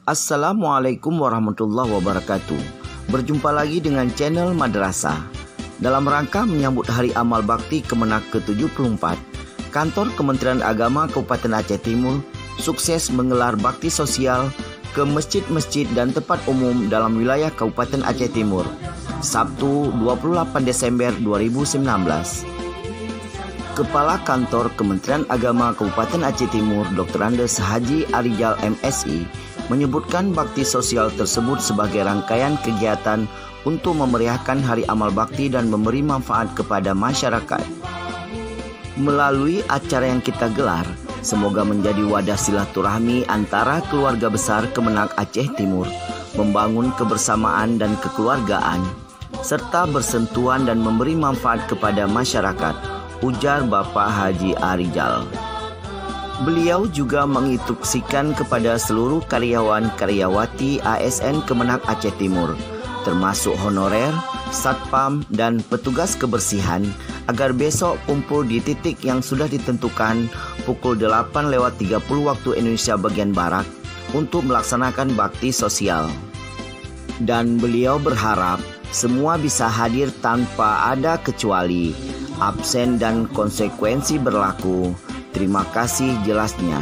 Assalamualaikum warahmatullahi wabarakatuh. Berjumpa lagi dengan channel Madrasah. Dalam rangka menyambut Hari Amal Bakti Kemenak ke-74, Kantor Kementerian Agama Kabupaten Aceh Timur sukses menggelar bakti sosial ke masjid-masjid dan tempat umum dalam wilayah Kabupaten Aceh Timur, Sabtu 28 Desember 2019. Kepala Kantor Kementerian Agama Kabupaten Aceh Timur, Dr. Andes Haji Arijal MSI, menyebutkan bakti sosial tersebut sebagai rangkaian kegiatan untuk memeriahkan Hari Amal Bakti dan memberi manfaat kepada masyarakat. Melalui acara yang kita gelar, semoga menjadi wadah silaturahmi antara keluarga besar Kemenak Aceh Timur, membangun kebersamaan dan kekeluargaan, serta bersentuhan dan memberi manfaat kepada masyarakat, ujar Bapak Haji Arijal. Beliau juga menginstruksikan kepada seluruh karyawan-karyawati ASN Kemenak Aceh Timur, termasuk honorer, satpam, dan petugas kebersihan, agar besok kumpul di titik yang sudah ditentukan pukul 8:30 waktu Indonesia bagian Barat untuk melaksanakan bakti sosial. Dan beliau berharap semua bisa hadir tanpa ada kecuali, absen dan konsekuensi berlaku. Terima kasih, jelasnya.